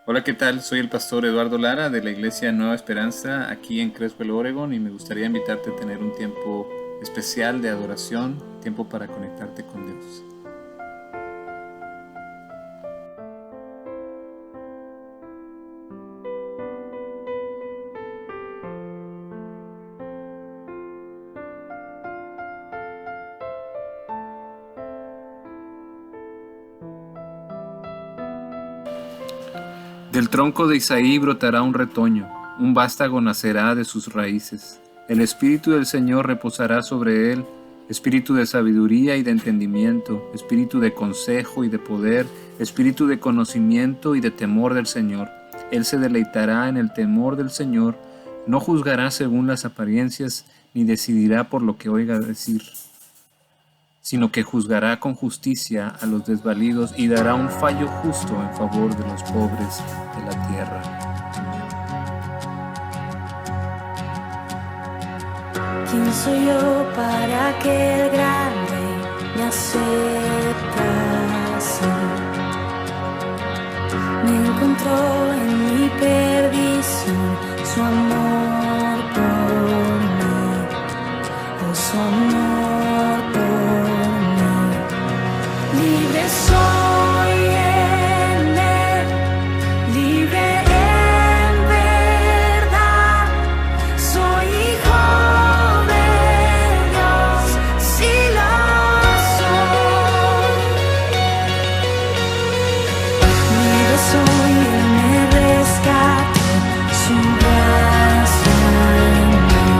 Hola, ¿qué tal? Soy el pastor Eduardo Lara de la Iglesia Nueva Esperanza aquí en Creswell, Oregon, y me gustaría invitarte a tener un tiempo especial de adoración, tiempo para conectarte con Dios. Del tronco de Isaí brotará un retoño, un vástago nacerá de sus raíces. El Espíritu del Señor reposará sobre él, espíritu de sabiduría y de entendimiento, espíritu de consejo y de poder, espíritu de conocimiento y de temor del Señor. Él se deleitará en el temor del Señor, no juzgará según las apariencias, ni decidirá por lo que oiga decir, sino que juzgará con justicia a los desvalidos y dará un fallo justo en favor de los pobres de la tierra. ¿Quién soy yo para que el gran rey me aceptase? Me encontró en mi perdición, su amor por mí, oh, su amor por mí. Libre soy en él, libre en verdad, soy hijo de Dios, sí lo soy. Libre soy, él me rescató, su gracia en mí.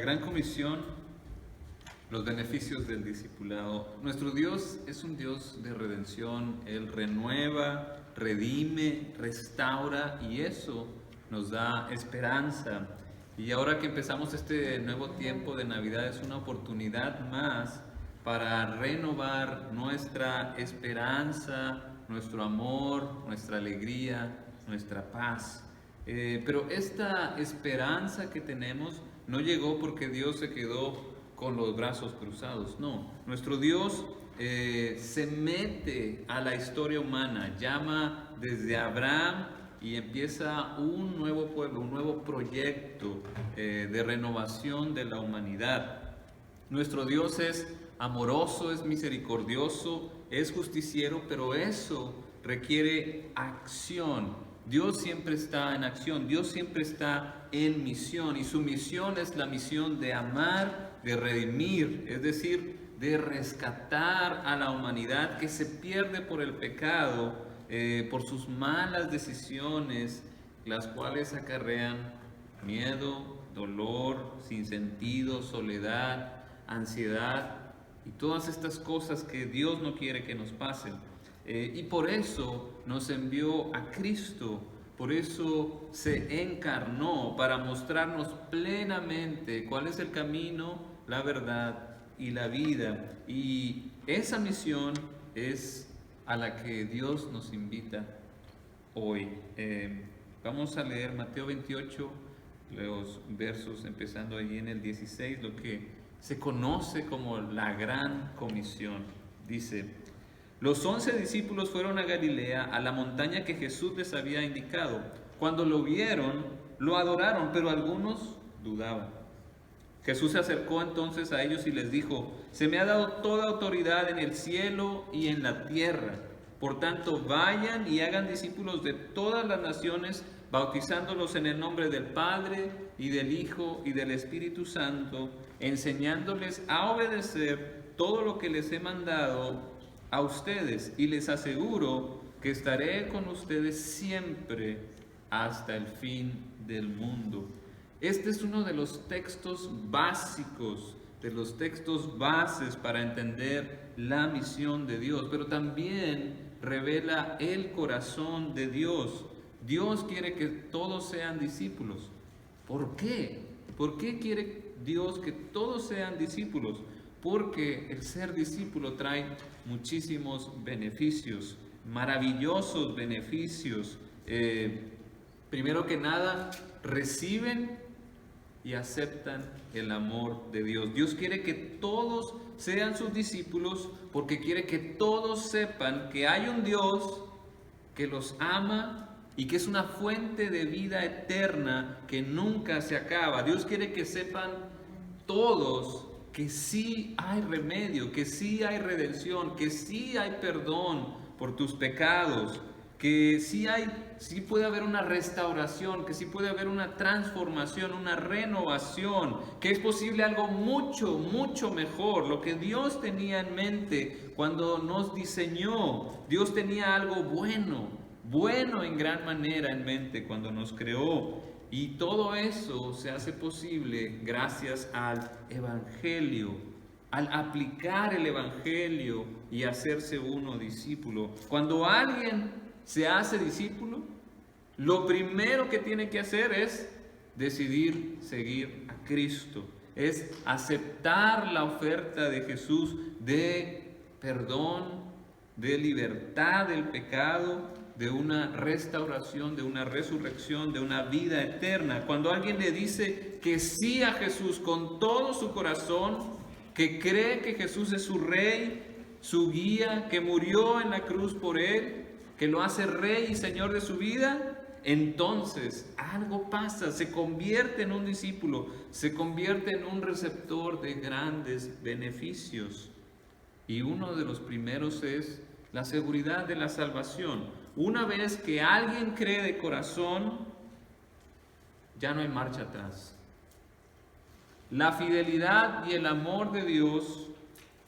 Gran Comisión, los beneficios del discipulado. Nuestro Dios es un Dios de redención. Él renueva, redime, restaura, y eso nos da esperanza. Y ahora que empezamos este nuevo tiempo de Navidad, es una oportunidad más para renovar nuestra esperanza, nuestro amor, nuestra alegría, nuestra paz. Pero esta esperanza que tenemos no llegó porque Dios se quedó con los brazos cruzados. No, nuestro Dios se mete a la historia humana, llama desde Abraham y empieza un nuevo pueblo, un nuevo proyecto de renovación de la humanidad. Nuestro Dios es amoroso, es misericordioso, es justiciero, pero eso requiere acción. Dios siempre está en acción, Dios siempre está en misión, y su misión es la misión de amar, de redimir, es decir, de rescatar a la humanidad que se pierde por el pecado, por sus malas decisiones, las cuales acarrean miedo, dolor, sinsentido, soledad, ansiedad y todas estas cosas que Dios no quiere que nos pasen. Y por eso nos envió a Cristo, por eso se encarnó, para mostrarnos plenamente cuál es el camino, la verdad y la vida. Y esa misión es a la que Dios nos invita hoy. Vamos a leer Mateo 28, los versos empezando allí en el 16, lo que se conoce como la Gran Comisión. Dice: los 11 discípulos fueron a Galilea, a la montaña que Jesús les había indicado. Cuando lo vieron, lo adoraron, pero algunos dudaban. Jesús se acercó entonces a ellos y les dijo: se me ha dado toda autoridad en el cielo y en la tierra. Por tanto, vayan y hagan discípulos de todas las naciones, bautizándolos en el nombre del Padre y del Hijo y del Espíritu Santo, enseñándoles a obedecer todo lo que les he mandado a ustedes, y les aseguro que estaré con ustedes siempre hasta el fin del mundo. Este es uno de los textos básicos, de los textos bases para entender la misión de Dios, pero también revela el corazón de Dios. Dios quiere que todos sean discípulos. ¿Por qué? ¿Por qué quiere Dios que todos sean discípulos? Porque el ser discípulo trae muchísimos beneficios, maravillosos beneficios. Primero que nada, reciben y aceptan el amor de Dios. Dios quiere que todos sean sus discípulos porque quiere que todos sepan que hay un Dios que los ama y que es una fuente de vida eterna que nunca se acaba. Dios quiere que sepan todos que sí hay remedio, que sí hay redención, que sí hay perdón por tus pecados, que sí puede haber una restauración, que sí puede haber una transformación, una renovación, que es posible algo mucho, mucho mejor. Lo que Dios tenía en mente cuando nos diseñó, Dios tenía algo bueno en gran manera en mente cuando nos creó. Y todo eso se hace posible gracias al Evangelio, al aplicar el Evangelio y hacerse uno discípulo. Cuando alguien se hace discípulo, lo primero que tiene que hacer es decidir seguir a Cristo, es aceptar la oferta de Jesús de perdón, de libertad del pecado, de una restauración, de una resurrección, de una vida eterna. Cuando alguien le dice que sí a Jesús con todo su corazón, que cree que Jesús es su Rey, su guía, que murió en la cruz por él, que lo hace Rey y Señor de su vida, entonces algo pasa, se convierte en un discípulo, se convierte en un receptor de grandes beneficios. Y uno de los primeros es la seguridad de la salvación. Una vez que alguien cree de corazón, ya no hay marcha atrás. La fidelidad y el amor de Dios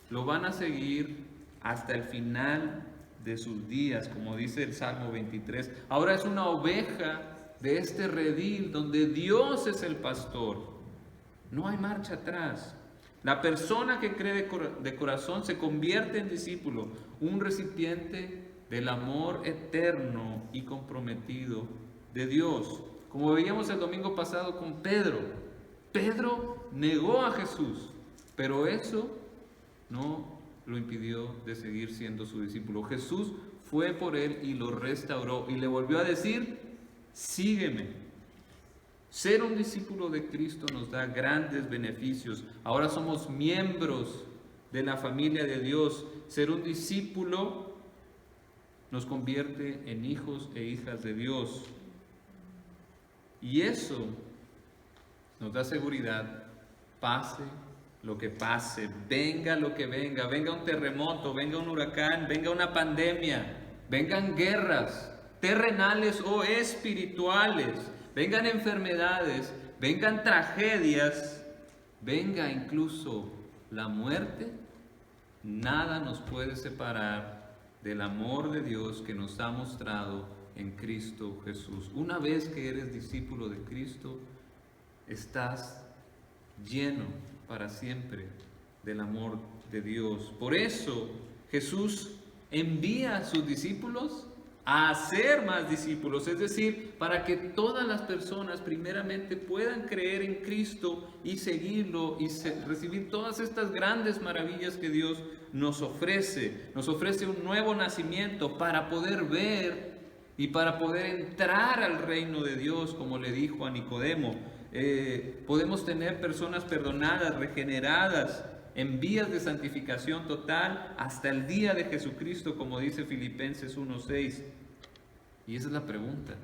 lo van a seguir hasta el final de sus días, como dice el Salmo 23. Ahora es una oveja de este redil donde Dios es el pastor. No hay marcha atrás. La persona que cree de corazón se convierte en discípulo, un recipiente del amor eterno y comprometido de Dios. Como veíamos el domingo pasado con Pedro. Pedro negó a Jesús, pero eso no lo impidió de seguir siendo su discípulo. Jesús fue por él y lo restauró y le volvió a decir: sígueme. Ser un discípulo de Cristo nos da grandes beneficios. Ahora somos miembros de la familia de Dios. Ser un discípulo nos convierte en hijos e hijas de Dios. Y eso nos da seguridad, pase lo que pase, venga lo que venga, venga un terremoto, venga un huracán, venga una pandemia, vengan guerras terrenales o espirituales, vengan enfermedades, vengan tragedias, venga incluso la muerte, nada nos puede separar del amor de Dios que nos ha mostrado en Cristo Jesús. Una vez que eres discípulo de Cristo, estás lleno para siempre del amor de Dios. Por eso Jesús envía a sus discípulos a hacer más discípulos, es decir, para que todas las personas primeramente puedan creer en Cristo y seguirlo y recibir todas estas grandes maravillas que Dios nos ofrece. Nos ofrece un nuevo nacimiento para poder ver y para poder entrar al reino de Dios, como le dijo a Nicodemo. Podemos tener personas perdonadas, regeneradas, en vías de santificación total hasta el día de Jesucristo, como dice Filipenses 1:6. Y esa es la pregunta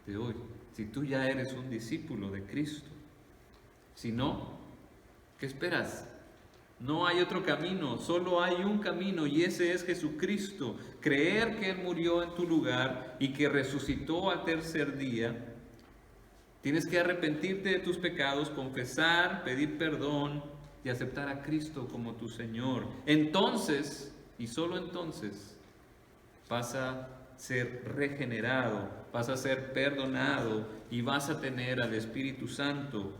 de hoy. Si tú ya eres un discípulo de Cristo, si no, ¿qué esperas? No hay otro camino, solo hay un camino, y ese es Jesucristo. Creer que Él murió en tu lugar y que resucitó al tercer día. Tienes que arrepentirte de tus pecados, confesar, pedir perdón y aceptar a Cristo como tu Señor. Entonces, y solo entonces, vas a ser regenerado, vas a ser perdonado y vas a tener al Espíritu Santo.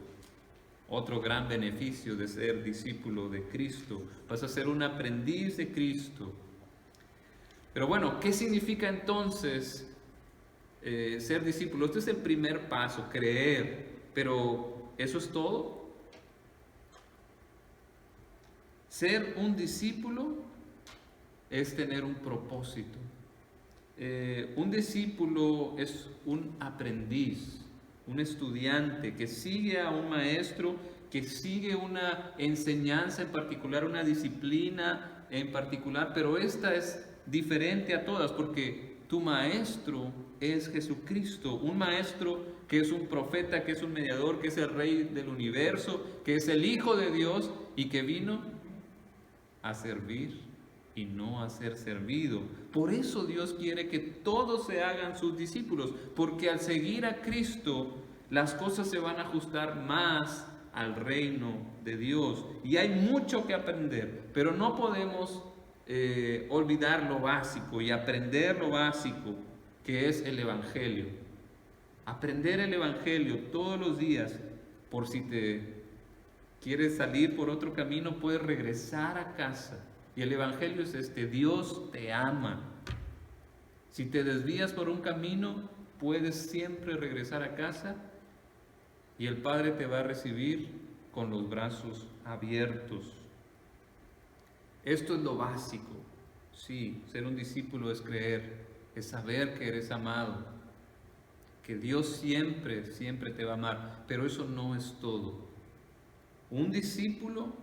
Otro gran beneficio de ser discípulo de Cristo. Vas a ser un aprendiz de Cristo. Pero bueno, ¿qué significa entonces ser discípulo? Este es el primer paso, creer. Pero ¿eso es todo? Ser un discípulo es tener un propósito. Un discípulo es un aprendiz, un estudiante que sigue a un maestro, que sigue una enseñanza en particular, una disciplina en particular, pero esta es diferente a todas porque tu maestro es Jesucristo, un maestro que es un profeta, que es un mediador, que es el Rey del universo, que es el Hijo de Dios y que vino a servir y no a ser servido. Por eso Dios quiere que todos se hagan sus discípulos, porque al seguir a Cristo las cosas se van a ajustar más al reino de Dios. Y hay mucho que aprender, pero no podemos olvidar lo básico y aprender lo básico, que es el Evangelio. Aprender el Evangelio todos los días. Por si te quieres salir por otro camino, puedes regresar a casa. Y el Evangelio es este: Dios te ama. Si te desvías por un camino, puedes siempre regresar a casa y el Padre te va a recibir con los brazos abiertos. Esto es lo básico. Sí, ser un discípulo es creer, es saber que eres amado, que Dios siempre, siempre te va a amar, pero eso no es todo. Un discípulo,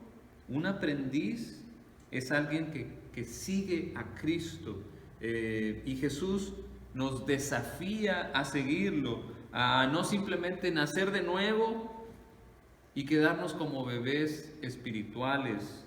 un aprendiz, es alguien que sigue a Cristo, y Jesús nos desafía a seguirlo, a no simplemente nacer de nuevo y quedarnos como bebés espirituales,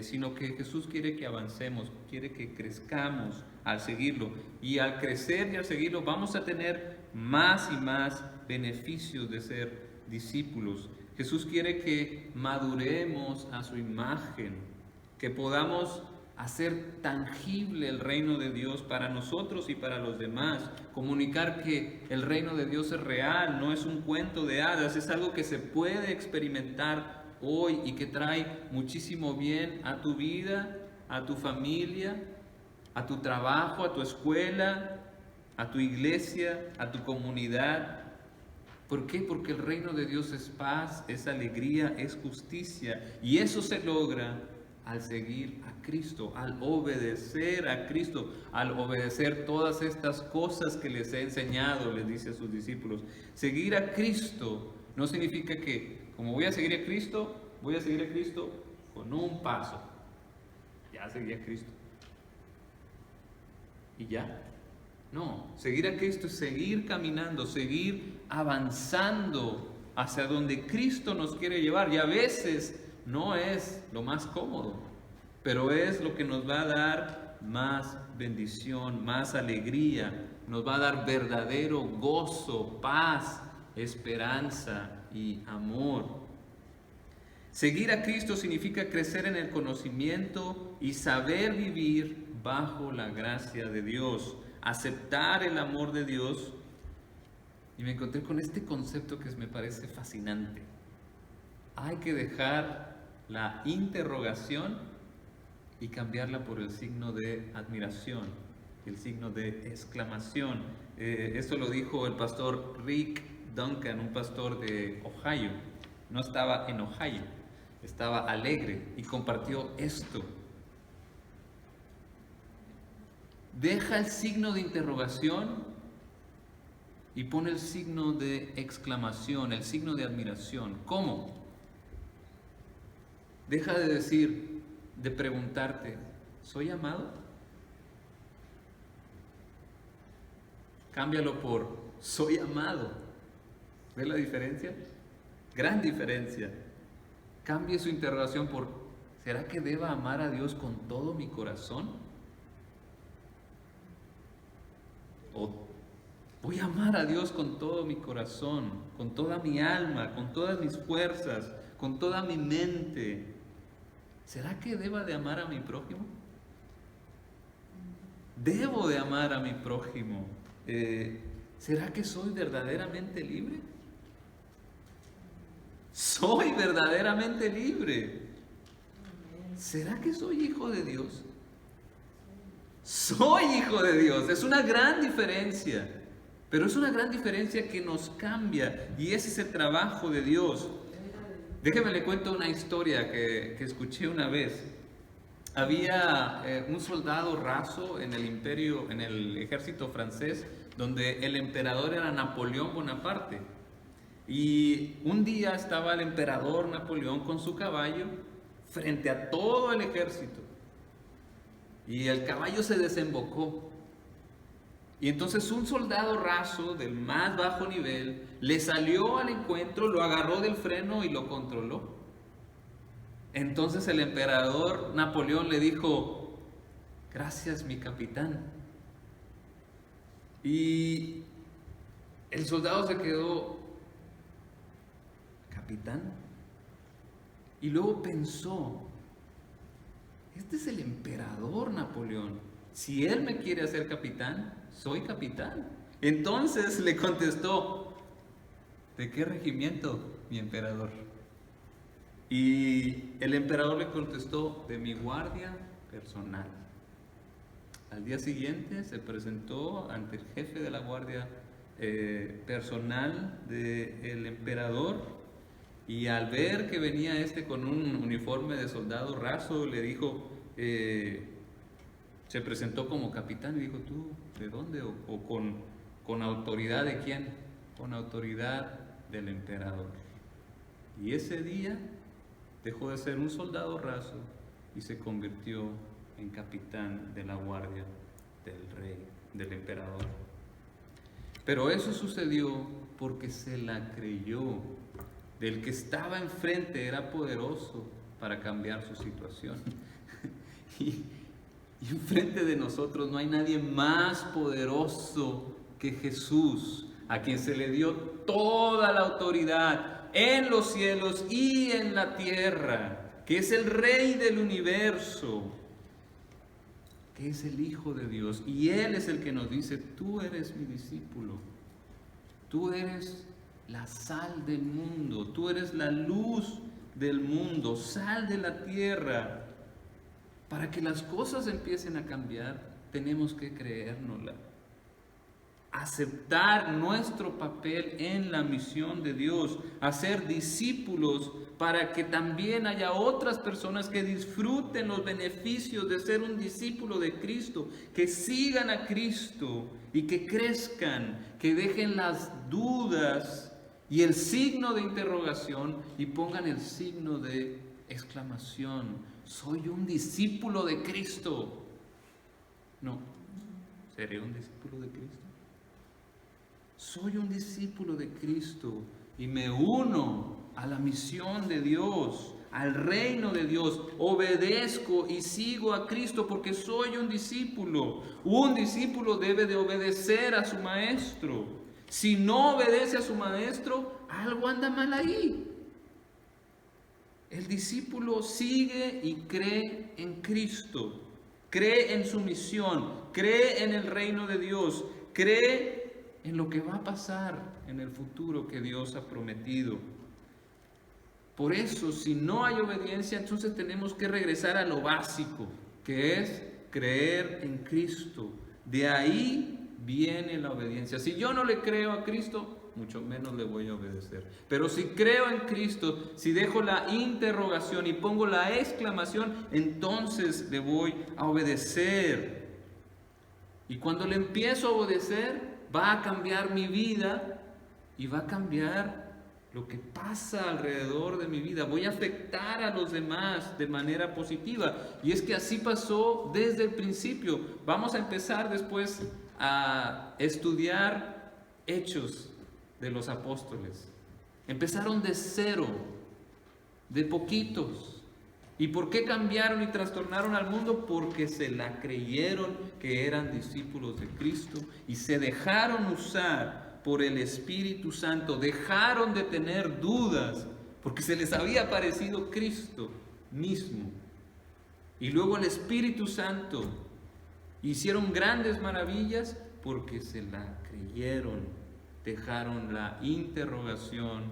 sino que Jesús quiere que avancemos, quiere que crezcamos al seguirlo, y al crecer y al seguirlo vamos a tener más y más beneficios de ser discípulos. Jesús quiere que maduremos a su imagen, que podamos hacer tangible el reino de Dios para nosotros y para los demás, comunicar que el reino de Dios es real, no es un cuento de hadas, es algo que se puede experimentar hoy y que trae muchísimo bien a tu vida, a tu familia, a tu trabajo, a tu escuela, a tu iglesia, a tu comunidad. ¿Por qué? Porque el reino de Dios es paz, es alegría, es justicia, y eso se logra al seguir a Cristo, al obedecer a Cristo, al obedecer todas estas cosas que les he enseñado, les dice a sus discípulos. Seguir a Cristo no significa que, como voy a seguir a Cristo con un paso. Ya seguí a Cristo. Y ya. No, seguir a Cristo es seguir caminando, seguir avanzando hacia donde Cristo nos quiere llevar. Y a veces no es lo más cómodo, pero es lo que nos va a dar más bendición, más alegría, nos va a dar verdadero gozo, paz, esperanza y amor. Seguir a Cristo significa crecer en el conocimiento y saber vivir bajo la gracia de Dios, aceptar el amor de Dios. Y me encontré con este concepto que me parece fascinante. Hay que dejar la interrogación y cambiarla por el signo de admiración, el signo de exclamación. Esto lo dijo el pastor Rick Duncan, un pastor de Ohio. No estaba en Ohio, estaba alegre y compartió esto. Deja el signo de interrogación y pone el signo de exclamación, el signo de admiración. ¿Cómo? Deja de decir, de preguntarte, ¿soy amado? Cámbialo por, soy amado. ¿Ve la diferencia? Gran diferencia. Cambie su interrogación por, ¿será que deba amar a Dios con todo mi corazón? O, voy a amar a Dios con todo mi corazón, con toda mi alma, con todas mis fuerzas, con toda mi mente. ¿Será que deba de amar a mi prójimo? Debo de amar a mi prójimo. ¿Será que soy verdaderamente libre? Soy verdaderamente libre. ¿Será que soy hijo de Dios? Soy hijo de Dios. Es una gran diferencia. Pero es una gran diferencia que nos cambia. Y ese es el trabajo de Dios. Déjeme le cuento una historia que escuché una vez. Había un soldado raso en el imperio, en el ejército francés, donde el emperador era Napoleón Bonaparte. Y un día estaba el emperador Napoleón con su caballo frente a todo el ejército. Y el caballo se desembocó. Y entonces un soldado raso del más bajo nivel le salió al encuentro, lo agarró del freno y lo controló. Entonces el emperador Napoleón le dijo, gracias mi capitán. Y el soldado se quedó, ¿capitán? Y luego pensó, este es el emperador Napoleón. Si él me quiere hacer capitán, soy capitán. Entonces le contestó, ¿de qué regimiento, mi emperador? Y el emperador le contestó, de mi guardia personal. Al día siguiente se presentó ante el jefe de la guardia personal del emperador, y al ver que venía con un uniforme de soldado raso, le dijo, se presentó como capitán y dijo, ¿tú de dónde? ¿O con autoridad de quién? Con autoridad del emperador. Y ese día dejó de ser un soldado raso y se convirtió en capitán de la guardia del rey, del emperador. Pero eso sucedió porque se la creyó. Del que estaba enfrente era poderoso para cambiar su situación. Y enfrente de nosotros no hay nadie más poderoso que Jesús, a quien se le dio toda la autoridad en los cielos y en la tierra, que es el Rey del universo. que es el Hijo de Dios. Y Él es el que nos dice, tú eres mi discípulo, tú eres la sal del mundo, tú eres la luz del mundo, sal de la tierra. Para que las cosas empiecen a cambiar, tenemos que creérnosla. Aceptar nuestro papel en la misión de Dios, hacer discípulos para que también haya otras personas que disfruten los beneficios de ser un discípulo de Cristo, que sigan a Cristo y que crezcan, que dejen las dudas y el signo de interrogación y pongan el signo de exclamación. Soy un discípulo de Cristo. No, ¿seré un discípulo de Cristo? Soy un discípulo de Cristo y me uno a la misión de Dios, al reino de Dios. Obedezco y sigo a Cristo porque soy un discípulo. Un discípulo debe de obedecer a su maestro. Si no obedece a su maestro, algo anda mal ahí. El discípulo sigue y cree en Cristo, cree en su misión, cree en el reino de Dios, cree en lo que va a pasar en el futuro que Dios ha prometido. Por eso, si no hay obediencia, entonces tenemos que regresar a lo básico, que es creer en Cristo. De ahí viene la obediencia. Si yo no le creo a Cristo, mucho menos le voy a obedecer. Pero si creo en Cristo, si dejo la interrogación y pongo la exclamación, entonces le voy a obedecer. Y cuando le empiezo a obedecer, va a cambiar mi vida y va a cambiar lo que pasa alrededor de mi vida. Voy a afectar a los demás de manera positiva. Y es que así pasó desde el principio. Vamos a empezar después a estudiar Hechos de los Apóstoles. Empezaron de cero, de poquitos. ¿Y por qué cambiaron y trastornaron al mundo? Porque se la creyeron que eran discípulos de Cristo y se dejaron usar por el Espíritu Santo. Dejaron de tener dudas porque se les había aparecido Cristo mismo. Y luego el Espíritu Santo hicieron grandes maravillas porque se la creyeron. Dejaron la interrogación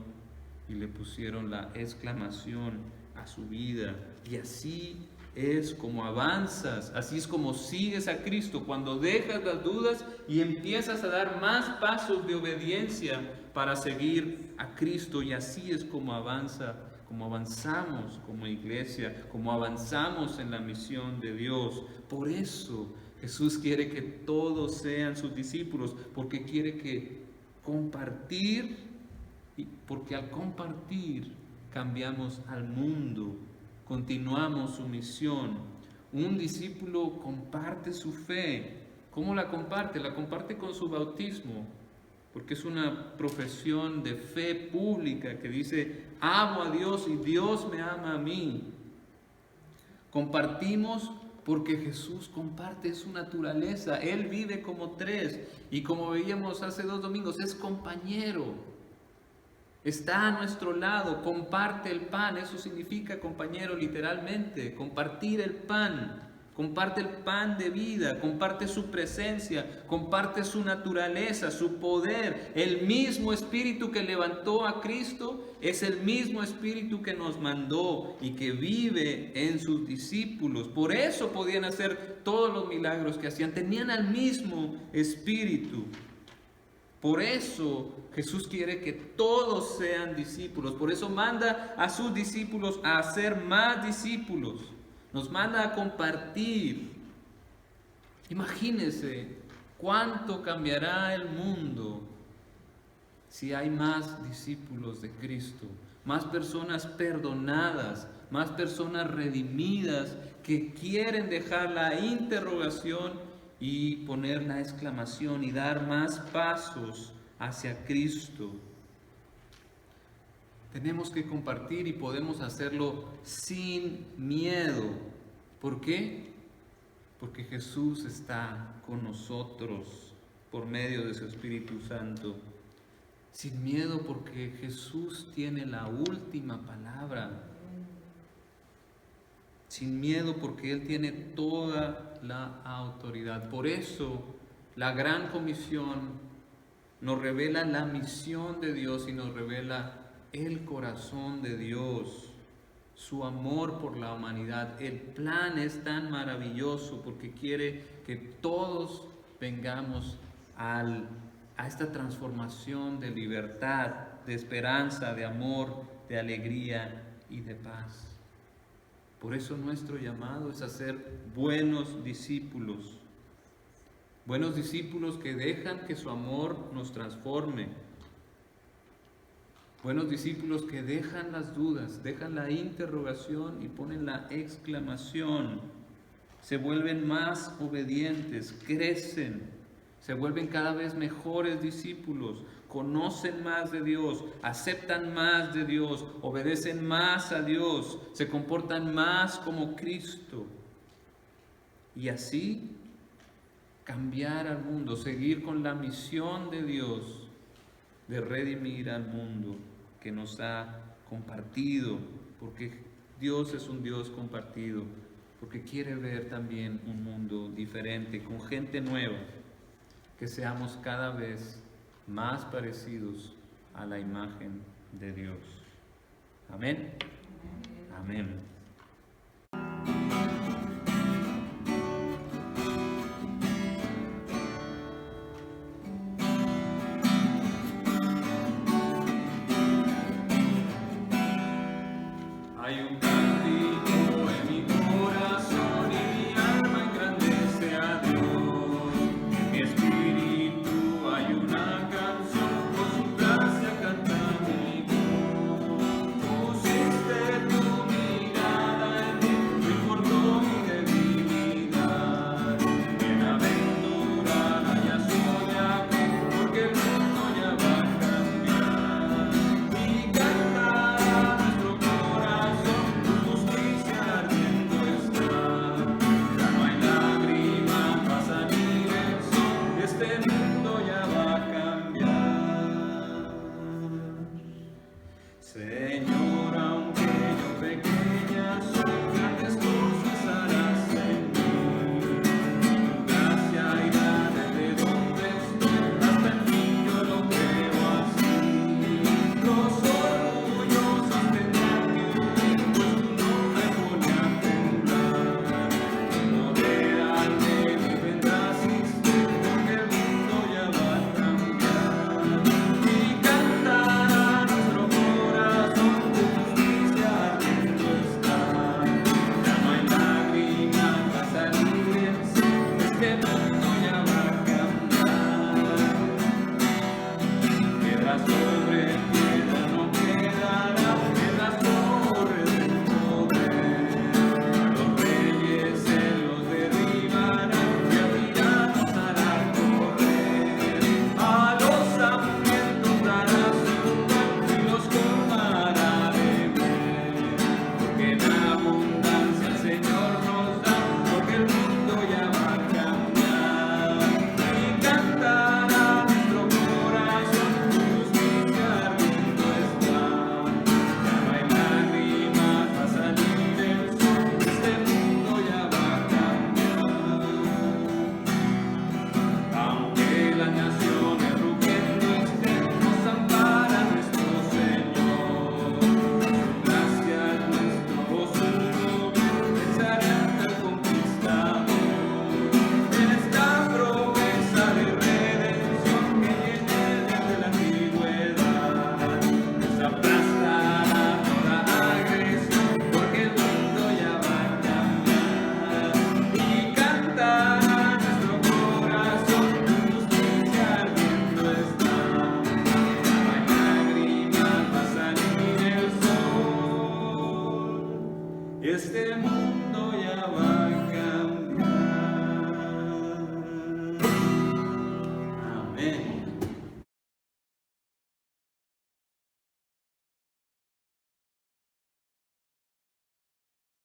y le pusieron la exclamación a su vida. Y así es como avanzas, así es como sigues a Cristo, cuando dejas las dudas y empiezas a dar más pasos de obediencia para seguir a Cristo. Y así es como avanzamos como iglesia, como avanzamos en la misión de Dios. Por eso Jesús quiere que todos sean sus discípulos, porque quiere que compartir, porque al compartir cambiamos al mundo, continuamos su misión. Un discípulo comparte su fe. ¿Cómo la comparte? La comparte con su bautismo, porque es una profesión de fe pública que dice, amo a Dios y Dios me ama a mí. Compartimos porque Jesús comparte su naturaleza. Él vive como tres y como veíamos hace 2 domingos, es compañero. Está a nuestro lado, comparte el pan. Eso significa, compañero, literalmente, compartir el pan. Comparte el pan de vida, comparte su presencia, comparte su naturaleza, su poder. El mismo Espíritu que levantó a Cristo es el mismo Espíritu que nos mandó y que vive en sus discípulos. Por eso podían hacer todos los milagros que hacían. Tenían al mismo Espíritu. Por eso Jesús quiere que todos sean discípulos. Por eso manda a sus discípulos a hacer más discípulos. Nos manda a compartir. Imagínense cuánto cambiará el mundo si hay más discípulos de Cristo. Más personas perdonadas, más personas redimidas que quieren dejar la interrogación y poner la exclamación y dar más pasos hacia Cristo. Tenemos que compartir y podemos hacerlo sin miedo. ¿Por qué? Porque Jesús está con nosotros por medio de su Espíritu Santo. Sin miedo porque Jesús tiene la última palabra. sin miedo, porque Él tiene toda la autoridad. Por eso la gran comisión nos revela la misión de Dios y nos revela el corazón de Dios, su amor por la humanidad. El plan es tan maravilloso porque quiere que todos vengamos a esta transformación de libertad, de esperanza, de amor, de alegría y de paz. Por eso nuestro llamado es a ser buenos discípulos que dejan que su amor nos transforme, buenos discípulos que dejan las dudas, dejan la interrogación y ponen la exclamación, se vuelven más obedientes, crecen, se vuelven cada vez mejores discípulos, conocen más de Dios, aceptan más de Dios, obedecen más a Dios, se comportan más como Cristo. Y así cambiar al mundo, seguir con la misión de Dios de redimir al mundo que nos ha compartido, porque Dios es un Dios compartido, porque quiere ver también un mundo diferente, con gente nueva, que seamos cada vez más parecidos a la imagen de Dios. Amén. Amén. Hay un cántico en mi corazón y mi alma engrandece a Dios. En mi espíritu hay una canción, por su gracia canta mi voz. Pusiste tu mirada en mí, no importó mi debilidad. Bienaventurada ya soy aquí, porque el mundo ya va a cambiar. Y cantará nuestro corazón, tu justicia ardiendo está. Ya no hay lágrimas, va a salir el sol, este mundo ya va a cambiar. Señor, aunque yo pequeña soy, grandes cosas harás en mí. Tu gracia irá desde donde estoy hasta el fin, yo lo creo así. Los orgullosos tendrán que huir, pues tu nombre pone a temblar. No delante ni vendrá asistir, porque el mundo ya va a cambiar. Y cantará nuestro corazón, tu justicia ardiendo está. Ya no hay lágrimas, va a salir el sol, este mundo ya va a cambiar. Piedra sobre piedra no quedará, piedras torres del poder. A los reyes Él los derribará y a tiranos hará correr. A los hambrientos dará su pan y los colmará de bien. Porque en abundancia el Señor nos da, porque el mundo ya va a cambiar. Y cantará nuestro corazón, tu justicia ardiendo está. Ya no hay lágrimas, va a salir el sol, este mundo ya va a cambiar. Aunque las naciones rugiendo estén, nos ampara nuestro Señor. Su gracia es nuestro gozo, pensaré ante el conquistador. En esta promesa de redención que viene desde la antigüedad, nos aplastará toda agresión, porque el mundo ya va a cambiar. Y cantará nuestro corazón, tu justicia ardiendo está. Ya no hay lágrimas, va a salir el sol, este mundo ya va